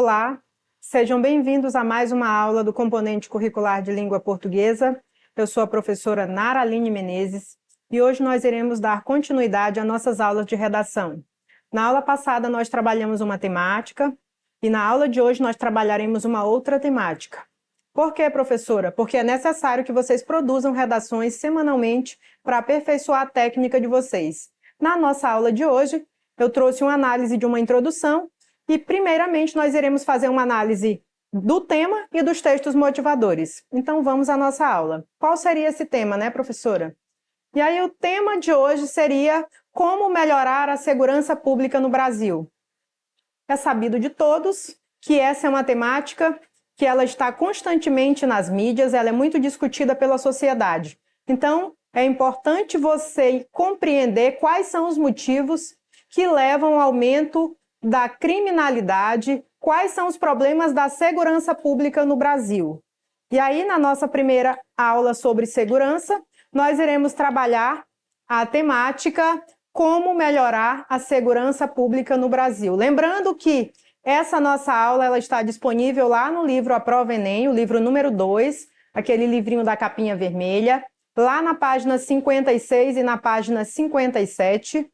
Olá, sejam bem-vindos a mais uma aula do componente curricular de língua portuguesa. Eu sou a professora Nara Aline Menezes e hoje nós iremos dar continuidade às nossas aulas de redação. Na aula passada nós trabalhamos uma temática e na aula de hoje nós trabalharemos uma outra temática. Por quê, professora? Porque é necessário que vocês produzam redações semanalmente para aperfeiçoar a técnica de vocês. Na nossa aula de hoje, eu trouxe uma análise de uma introdução e, primeiramente, nós iremos fazer uma análise do tema e dos textos motivadores. Então, vamos à nossa aula. Qual seria esse tema, né, professora? E aí, o tema de hoje seria como melhorar a segurança pública no Brasil. É sabido de todos que essa é uma temática que ela está constantemente nas mídias, ela é muito discutida pela sociedade. Então, é importante você compreender quais são os motivos que levam ao aumento da criminalidade, quais são os problemas da segurança pública no Brasil. E aí, na nossa primeira aula sobre segurança, nós iremos trabalhar a temática como melhorar a segurança pública no Brasil. Lembrando que essa nossa aula ela está disponível lá no livro A Prova Enem, o livro número 2, aquele livrinho da capinha vermelha, lá na página 56 e na página 57.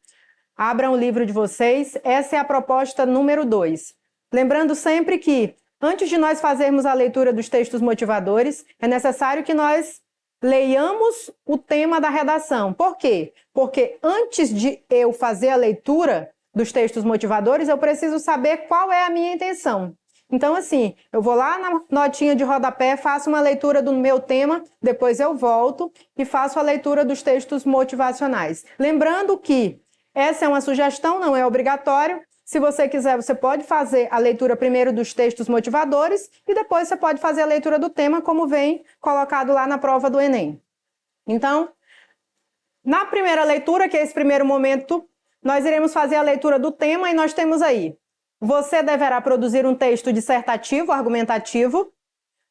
Abram o livro de vocês, essa é a proposta número 2. Lembrando sempre que, antes de nós fazermos a leitura dos textos motivadores, é necessário que nós leiamos o tema da redação. Por quê? Porque antes de eu fazer a leitura dos textos motivadores, eu preciso saber qual é a minha intenção. Então, assim, eu vou lá na notinha de rodapé, faço uma leitura do meu tema, depois eu volto e faço a leitura dos textos motivacionais. Lembrando que essa é uma sugestão, não é obrigatório. Se você quiser, você pode fazer a leitura primeiro dos textos motivadores e depois você pode fazer a leitura do tema, como vem colocado lá na prova do Enem. Então, na primeira leitura, que é esse primeiro momento, nós iremos fazer a leitura do tema e nós temos aí: você deverá produzir um texto dissertativo, argumentativo,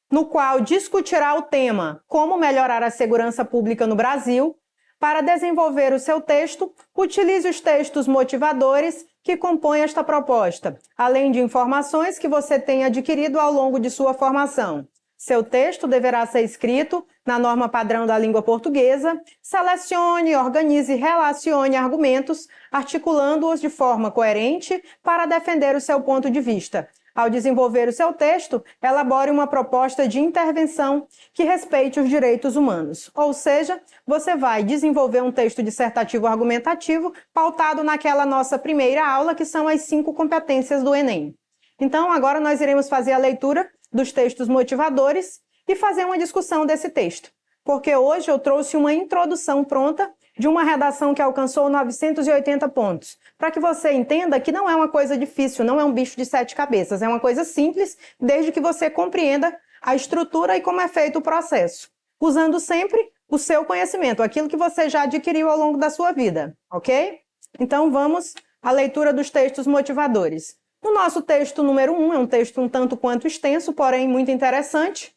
no qual discutirá o tema como melhorar a segurança pública no Brasil. Para desenvolver o seu texto, utilize os textos motivadores que compõem esta proposta, além de informações que você tenha adquirido ao longo de sua formação. Seu texto deverá ser escrito na norma padrão da língua portuguesa. Selecione, organize e relacione argumentos, articulando-os de forma coerente para defender o seu ponto de vista. Ao desenvolver o seu texto, elabore uma proposta de intervenção que respeite os direitos humanos. Ou seja, você vai desenvolver um texto dissertativo argumentativo pautado naquela nossa primeira aula, que são as 5 competências do Enem. Então, agora nós iremos fazer a leitura dos textos motivadores e fazer uma discussão desse texto. Porque hoje eu trouxe uma introdução pronta de uma redação que alcançou 980 pontos, para que você entenda que não é uma coisa difícil, não é um bicho de 7 cabeças, é uma coisa simples, desde que você compreenda a estrutura e como é feito o processo, usando sempre o seu conhecimento, aquilo que você já adquiriu ao longo da sua vida, ok? Então vamos à leitura dos textos motivadores. O nosso texto número 1 é um texto um tanto quanto extenso, porém muito interessante.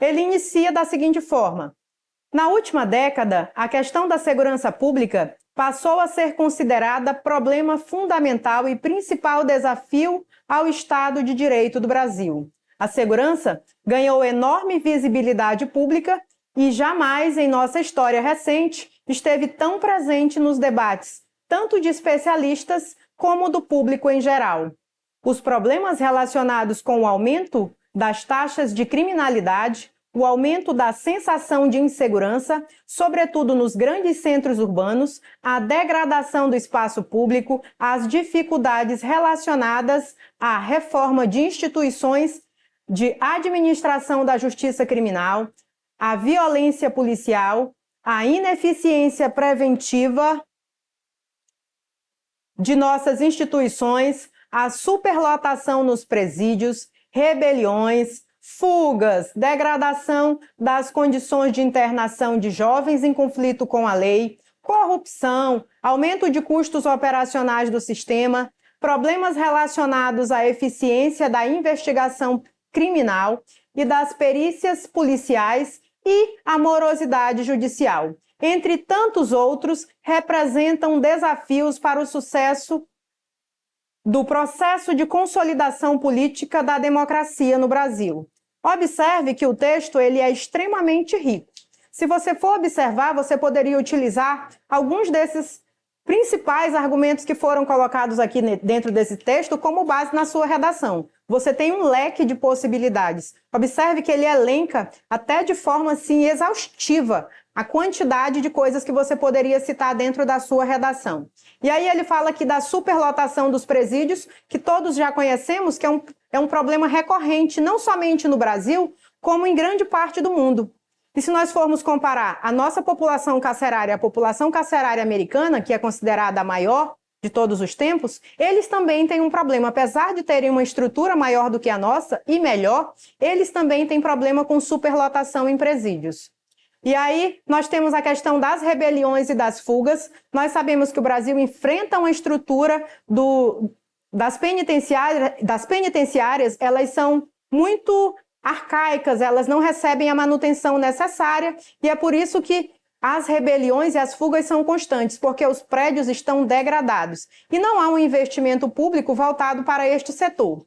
Ele inicia da seguinte forma: na última década, a questão da segurança pública passou a ser considerada problema fundamental e principal desafio ao Estado de Direito do Brasil. A segurança ganhou enorme visibilidade pública e jamais em nossa história recente esteve tão presente nos debates, tanto de especialistas como do público em geral. Os problemas relacionados com o aumento das taxas de criminalidade, o aumento da sensação de insegurança, sobretudo nos grandes centros urbanos, a degradação do espaço público, as dificuldades relacionadas à reforma de instituições de administração da justiça criminal, a violência policial, a ineficiência preventiva de nossas instituições, a superlotação nos presídios, rebeliões, fugas, degradação das condições de internação de jovens em conflito com a lei, corrupção, aumento de custos operacionais do sistema, problemas relacionados à eficiência da investigação criminal e das perícias policiais e a morosidade judicial, entre tantos outros, representam desafios para o sucesso do processo de consolidação política da democracia no Brasil. Observe que o texto ele é extremamente rico. Se você for observar, você poderia utilizar alguns desses principais argumentos que foram colocados aqui dentro desse texto como base na sua redação. Você tem um leque de possibilidades. Observe que ele elenca até de forma assim exaustiva a quantidade de coisas que você poderia citar dentro da sua redação. E aí ele fala aqui da superlotação dos presídios, que todos já conhecemos, que é um problema recorrente, não somente no Brasil, como em grande parte do mundo. E se nós formos comparar a nossa população carcerária à população carcerária americana, que é considerada a maior de todos os tempos, eles também têm um problema. Apesar de terem uma estrutura maior do que a nossa e melhor, eles também têm problema com superlotação em presídios. E aí nós temos a questão das rebeliões e das fugas. Nós sabemos que o Brasil enfrenta uma estrutura das penitenciárias, elas são muito arcaicas, elas não recebem a manutenção necessária e é por isso que as rebeliões e as fugas são constantes, porque os prédios estão degradados e não há um investimento público voltado para este setor.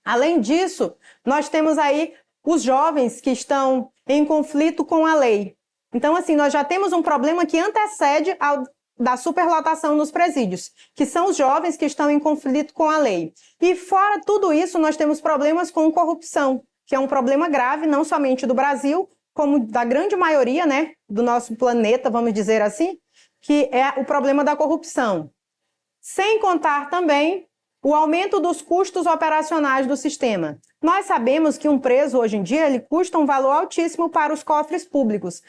Além disso, nós temos aí os jovens que estão em conflito com a lei. Então, assim, nós já temos um problema que antecede da superlotação nos presídios, que são os jovens que estão em conflito com a lei. E fora tudo isso, nós temos problemas com corrupção, que é um problema grave, não somente do Brasil, como da grande maioria, né, do nosso planeta, vamos dizer assim, que é o problema da corrupção. Sem contar também o aumento dos custos operacionais do sistema. Nós sabemos que um preso, hoje em dia, ele custa um valor altíssimo para os cofres públicos.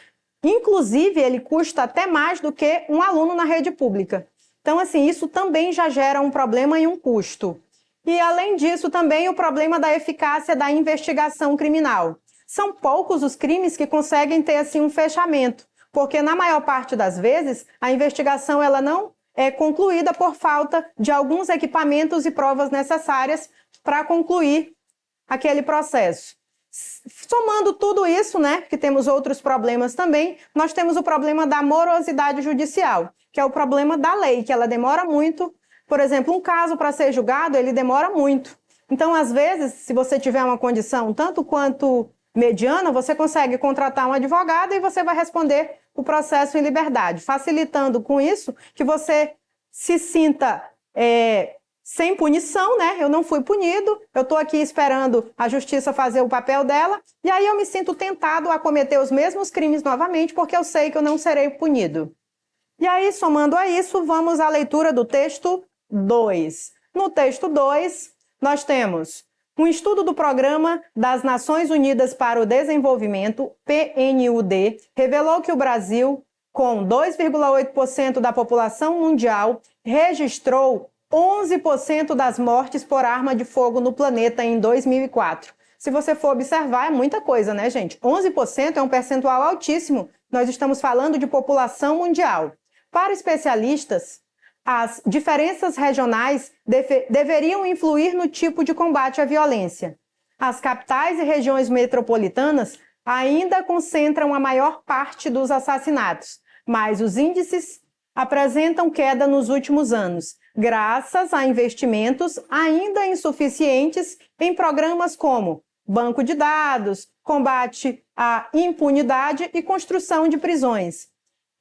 Inclusive, ele custa até mais do que um aluno na rede pública. Então, assim, isso também já gera um problema e um custo. E, além disso, também o problema da eficácia da investigação criminal. São poucos os crimes que conseguem ter, assim, um fechamento, porque, na maior parte das vezes, a investigação ela não é concluída por falta de alguns equipamentos e provas necessárias para concluir aquele processo. Somando tudo isso, né, que temos outros problemas também, nós temos o problema da morosidade judicial, que é o problema da lei, que ela demora muito. Por exemplo, um caso para ser julgado, ele demora muito. Então, às vezes, se você tiver uma condição tanto quanto mediana, você consegue contratar um advogado e você vai responder o processo em liberdade, facilitando com isso que você se sinta sem punição, né? Eu não fui punido, eu estou aqui esperando a justiça fazer o papel dela, e aí eu me sinto tentado a cometer os mesmos crimes novamente, porque eu sei que eu não serei punido. E aí, somando a isso, vamos à leitura do texto 2. No texto 2, nós temos um estudo do Programa das Nações Unidas para o Desenvolvimento, PNUD, revelou que o Brasil, com 2,8% da população mundial, registrou 11% das mortes por arma de fogo no planeta em 2004. Se você for observar, é muita coisa, né, gente? 11% é um percentual altíssimo. Nós estamos falando de população mundial. Para especialistas, as diferenças regionais deveriam influir no tipo de combate à violência. As capitais e regiões metropolitanas ainda concentram a maior parte dos assassinatos, mas os índices apresentam queda nos últimos anos, graças a investimentos ainda insuficientes em programas como banco de dados, combate à impunidade e construção de prisões.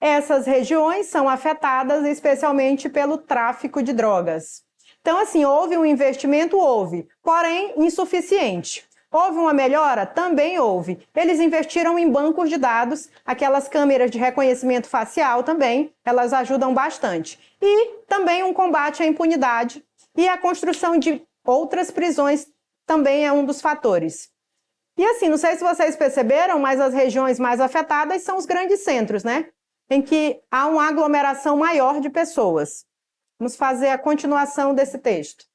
Essas regiões são afetadas especialmente pelo tráfico de drogas. Então, assim, houve um investimento? Houve, porém insuficiente. Houve uma melhora? Também houve. Eles investiram em bancos de dados, aquelas câmeras de reconhecimento facial também, elas ajudam bastante. E também um combate à impunidade e a construção de outras prisões também é um dos fatores. E assim, não sei se vocês perceberam, mas as regiões mais afetadas são os grandes centros, né? Em que há uma aglomeração maior de pessoas. Vamos fazer a continuação desse texto.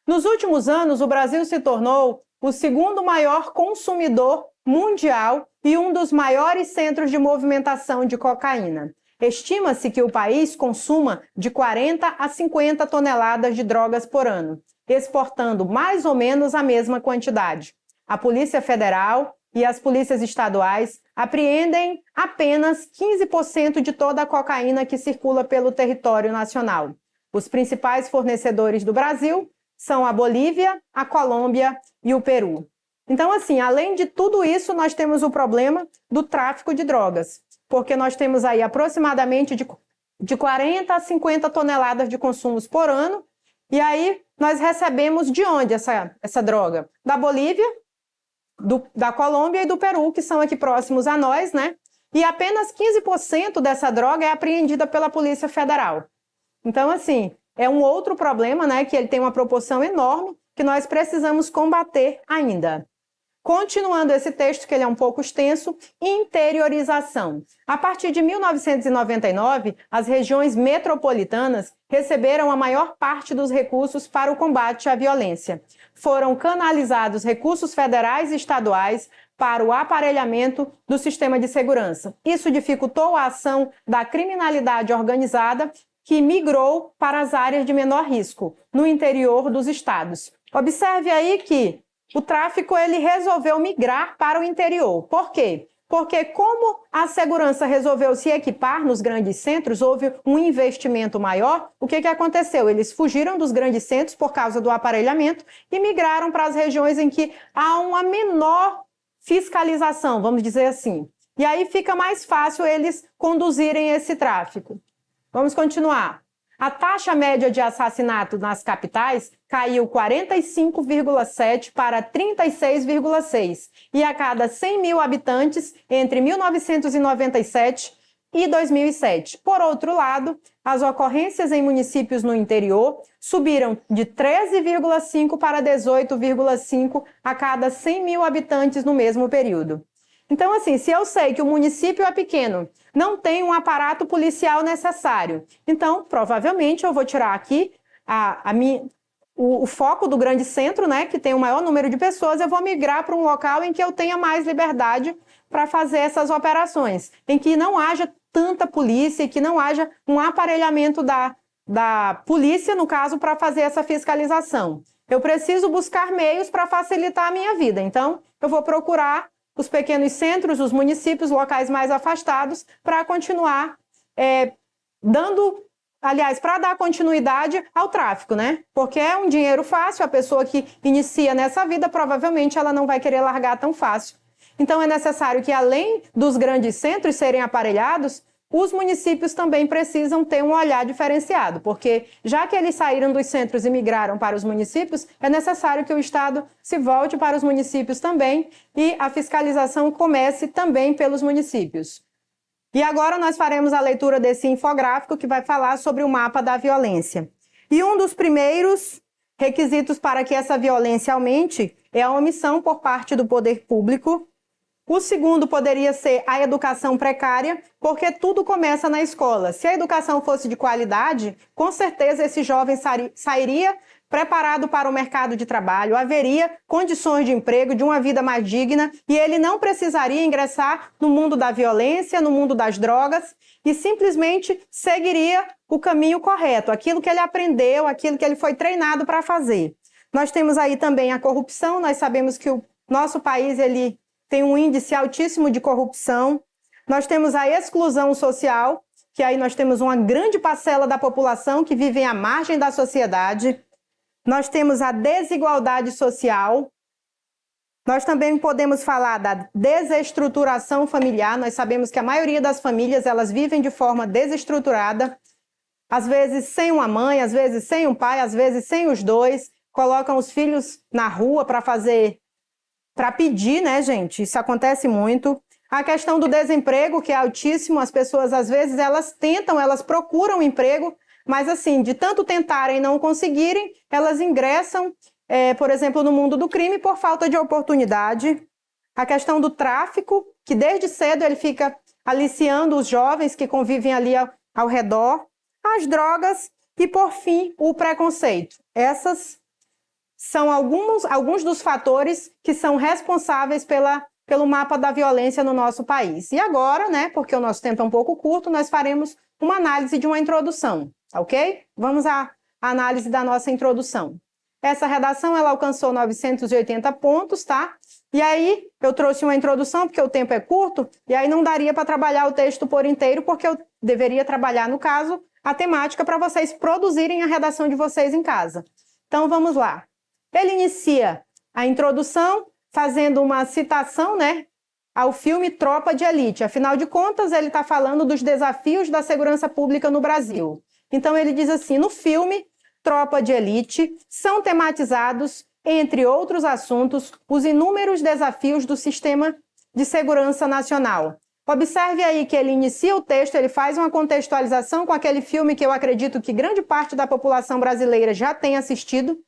Nos últimos anos, o Brasil se tornou o segundo maior consumidor mundial e um dos maiores centros de movimentação de cocaína. Estima-se que o país consuma de 40 a 50 toneladas de drogas por ano, exportando mais ou menos a mesma quantidade. A Polícia Federal e as polícias estaduais apreendem apenas 15% de toda a cocaína que circula pelo território nacional. Os principais fornecedores do Brasil são a Bolívia, a Colômbia e o Peru. Então, assim, além de tudo isso, nós temos o problema do tráfico de drogas, porque nós temos aí aproximadamente de 40 a 50 toneladas de consumos por ano, e aí nós recebemos de onde essa droga? Da Bolívia, da Colômbia e do Peru, que são aqui próximos a nós, né? E apenas 15% dessa droga é apreendida pela Polícia Federal. Então, assim, é um outro problema, né, que ele tem uma proporção enorme que nós precisamos combater ainda. Continuando esse texto, que ele é um pouco extenso, interiorização. A partir de 1999, as regiões metropolitanas receberam a maior parte dos recursos para o combate à violência. Foram canalizados recursos federais e estaduais para o aparelhamento do sistema de segurança. Isso dificultou a ação da criminalidade organizada, que migrou para as áreas de menor risco, no interior dos estados. Observe aí que o tráfico ele resolveu migrar para o interior. Por quê? Porque como a segurança resolveu se equipar nos grandes centros, houve um investimento maior, o que aconteceu? Eles fugiram dos grandes centros por causa do aparelhamento e migraram para as regiões em que há uma menor fiscalização, vamos dizer assim. E aí fica mais fácil eles conduzirem esse tráfico. Vamos continuar. A taxa média de assassinato nas capitais caiu 45,7 para 36,6 e a cada 100 mil habitantes entre 1997 e 2007. Por outro lado, as ocorrências em municípios no interior subiram de 13,5 para 18,5 a cada 100 mil habitantes no mesmo período. Então, assim, se eu sei que o município é pequeno, não tem um aparato policial necessário, então, provavelmente, eu vou tirar aqui o foco do grande centro, né, que tem o maior número de pessoas, eu vou migrar para um local em que eu tenha mais liberdade para fazer essas operações, em que não haja tanta polícia e que não haja um aparelhamento da polícia, no caso, para fazer essa fiscalização. Eu preciso buscar meios para facilitar a minha vida, então, eu vou procurar os pequenos centros, os municípios, locais mais afastados, para continuar para dar continuidade ao tráfico, né? Porque é um dinheiro fácil, a pessoa que inicia nessa vida, provavelmente ela não vai querer largar tão fácil. Então é necessário que, além dos grandes centros serem aparelhados, os municípios também precisam ter um olhar diferenciado, porque já que eles saíram dos centros e migraram para os municípios, é necessário que o Estado se volte para os municípios também e a fiscalização comece também pelos municípios. E agora nós faremos a leitura desse infográfico que vai falar sobre o mapa da violência. E um dos primeiros requisitos para que essa violência aumente é a omissão por parte do poder público. O segundo poderia ser a educação precária, porque tudo começa na escola. Se a educação fosse de qualidade, com certeza esse jovem sairia preparado para o mercado de trabalho, haveria condições de emprego, de uma vida mais digna, e ele não precisaria ingressar no mundo da violência, no mundo das drogas, e simplesmente seguiria o caminho correto, aquilo que ele aprendeu, aquilo que ele foi treinado para fazer. Nós temos aí também a corrupção, nós sabemos que o nosso país ele tem um índice altíssimo de corrupção. Nós temos a exclusão social, que aí nós temos uma grande parcela da população que vive à margem da sociedade. Nós temos a desigualdade social. Nós também podemos falar da desestruturação familiar. Nós sabemos que a maioria das famílias elas vivem de forma desestruturada, às vezes sem uma mãe, às vezes sem um pai, às vezes sem os dois, colocam os filhos na rua para pedir, né, gente? Isso acontece muito. A questão do desemprego, que é altíssimo, as pessoas, às vezes, elas procuram emprego, mas, assim, de tanto tentarem e não conseguirem, elas ingressam, por exemplo, no mundo do crime por falta de oportunidade. A questão do tráfico, que desde cedo ele fica aliciando os jovens que convivem ali ao redor. As drogas e, por fim, o preconceito. Essas são alguns dos fatores que são responsáveis pelo mapa da violência no nosso país. E agora, né, porque o nosso tempo é um pouco curto, nós faremos uma análise de uma introdução, ok? Vamos à análise da nossa introdução. Essa redação, ela alcançou 980 pontos, tá? E aí, eu trouxe uma introdução, porque o tempo é curto, e aí não daria para trabalhar o texto por inteiro, porque eu deveria trabalhar, no caso, a temática para vocês produzirem a redação de vocês em casa. Então, vamos lá. Ele inicia a introdução fazendo uma citação, né, ao filme Tropa de Elite. Afinal de contas, ele está falando dos desafios da segurança pública no Brasil. Então, ele diz assim, no filme Tropa de Elite, são tematizados, entre outros assuntos, os inúmeros desafios do sistema de segurança nacional. Observe aí que ele inicia o texto, ele faz uma contextualização com aquele filme que eu acredito que grande parte da população brasileira já tem assistido,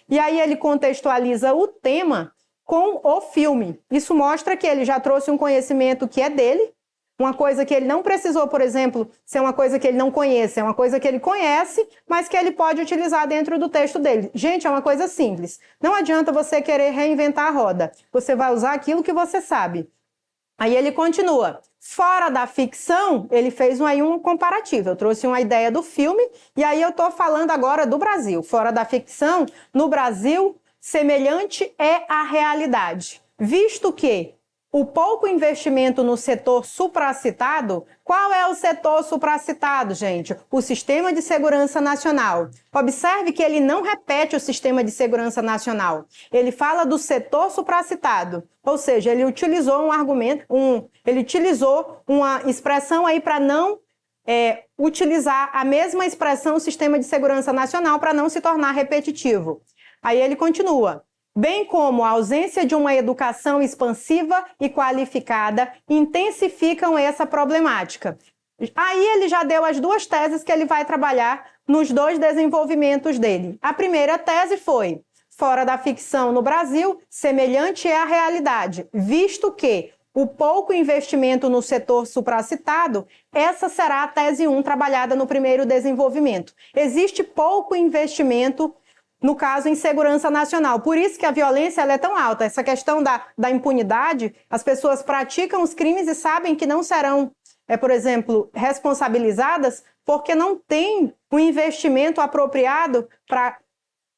e aí ele contextualiza o tema com o filme. Isso mostra que ele já trouxe um conhecimento que é dele, uma coisa que ele não precisou, por exemplo, ser uma coisa que ele não conhece, é uma coisa que ele conhece, mas que ele pode utilizar dentro do texto dele. Gente, é uma coisa simples. Não adianta você querer reinventar a roda. Você vai usar aquilo que você sabe. Aí ele continua. Fora da ficção, ele fez aí um comparativo. Eu trouxe uma ideia do filme e aí eu estou falando agora do Brasil. Fora da ficção, no Brasil, semelhante é a realidade. Visto que o pouco investimento no setor supracitado, qual é o setor supracitado, gente? O Sistema de Segurança Nacional. Observe que ele não repete o Sistema de Segurança Nacional. Ele fala do setor supracitado. Ou seja, ele utilizou um argumento, ele utilizou uma expressão aí para não utilizar a mesma expressão Sistema de Segurança Nacional para não se tornar repetitivo. Aí ele continua. Bem como a ausência de uma educação expansiva e qualificada intensificam essa problemática. Aí ele já deu as duas teses que ele vai trabalhar nos dois desenvolvimentos dele. A primeira tese foi, fora da ficção no Brasil, semelhante é a realidade, visto que o pouco investimento no setor supracitado, essa será a tese 1 trabalhada no primeiro desenvolvimento. Existe pouco investimento no caso, em segurança nacional. Por isso que a violência ela é tão alta. Essa questão da impunidade, as pessoas praticam os crimes e sabem que não serão, por exemplo, responsabilizadas porque não tem um investimento apropriado para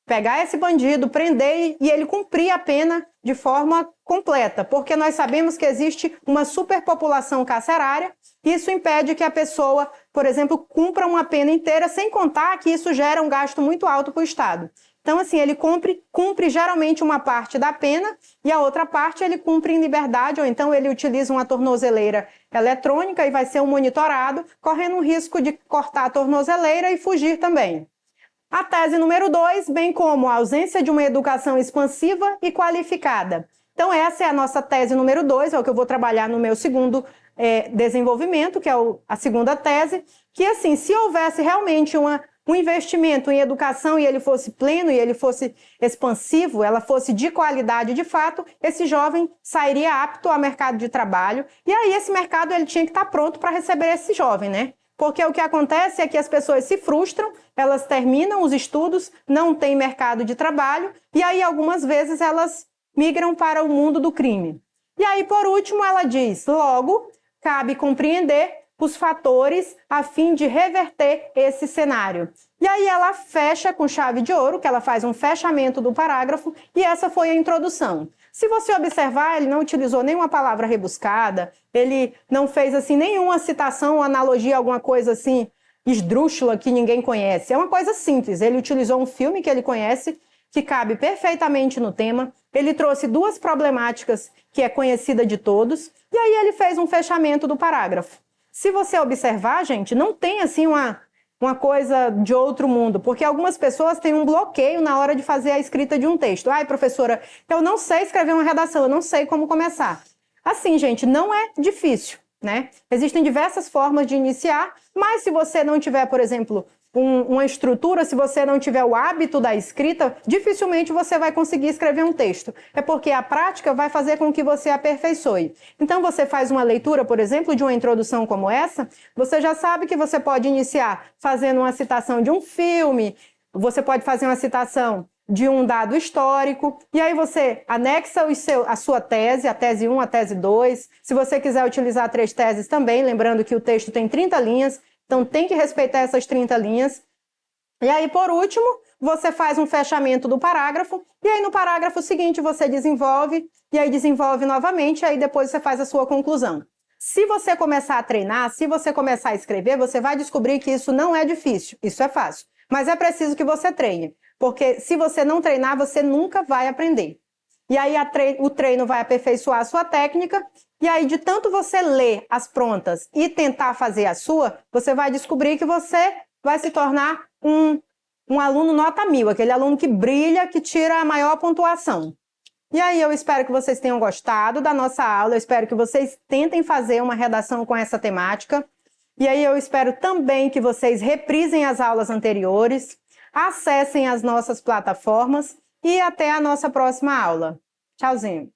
pegar esse bandido, prender e ele cumprir a pena de forma completa. Porque nós sabemos que existe uma superpopulação carcerária e isso impede que a pessoa, por exemplo, cumpra uma pena inteira, sem contar que isso gera um gasto muito alto para o Estado. Então, assim, ele cumpre geralmente uma parte da pena e a outra parte ele cumpre em liberdade, ou então ele utiliza uma tornozeleira eletrônica e vai ser um monitorado, correndo o risco de cortar a tornozeleira e fugir também. A tese número 2, bem como a ausência de uma educação expansiva e qualificada. Então, essa é a nossa tese número 2, é o que eu vou trabalhar no meu segundo desenvolvimento, que é a segunda tese, que, assim, se houvesse realmente um investimento em educação e ele fosse pleno e ele fosse expansivo, ela fosse de qualidade de fato, esse jovem sairia apto ao mercado de trabalho e aí esse mercado ele tinha que estar pronto para receber esse jovem, né? Porque o que acontece é que as pessoas se frustram, elas terminam os estudos, não têm mercado de trabalho e aí algumas vezes elas migram para o mundo do crime. E aí, por último, ela diz, logo, cabe compreender os fatores a fim de reverter esse cenário. E aí ela fecha com chave de ouro, que ela faz um fechamento do parágrafo, e essa foi a introdução. Se você observar, ele não utilizou nenhuma palavra rebuscada, ele não fez assim nenhuma citação ou analogia, alguma coisa assim esdrúxula que ninguém conhece. É uma coisa simples, ele utilizou um filme que ele conhece, que cabe perfeitamente no tema, ele trouxe duas problemáticas que é conhecida de todos, e aí ele fez um fechamento do parágrafo. Se você observar, gente, não tem assim uma coisa de outro mundo, porque algumas pessoas têm um bloqueio na hora de fazer a escrita de um texto. Ai, professora, eu não sei escrever uma redação, eu não sei como começar. Assim, gente, não é difícil, né? Existem diversas formas de iniciar, mas se você não tiver, por exemplo, uma estrutura, se você não tiver o hábito da escrita, dificilmente você vai conseguir escrever um texto. É porque a prática vai fazer com que você aperfeiçoe. Então, você faz uma leitura, por exemplo, de uma introdução como essa, você já sabe que você pode iniciar fazendo uma citação de um filme, você pode fazer uma citação de um dado histórico, e aí você anexa a sua tese, a tese 1, a tese 2. Se você quiser utilizar 3 teses também, lembrando que o texto tem 30 linhas, então tem que respeitar essas 30 linhas. E aí, por último, você faz um fechamento do parágrafo, e aí no parágrafo seguinte você desenvolve, e aí desenvolve novamente, e aí depois você faz a sua conclusão. Se você começar a treinar, se você começar a escrever, você vai descobrir que isso não é difícil, isso é fácil. Mas é preciso que você treine. Porque se você não treinar, você nunca vai aprender. E aí o treino vai aperfeiçoar a sua técnica, e aí de tanto você ler as prontas e tentar fazer a sua, você vai descobrir que você vai se tornar um aluno nota 1000, aquele aluno que brilha, que tira a maior pontuação. E aí eu espero que vocês tenham gostado da nossa aula, eu espero que vocês tentem fazer uma redação com essa temática. E aí eu espero também que vocês reprisem as aulas anteriores, acessem as nossas plataformas e até a nossa próxima aula. Tchauzinho!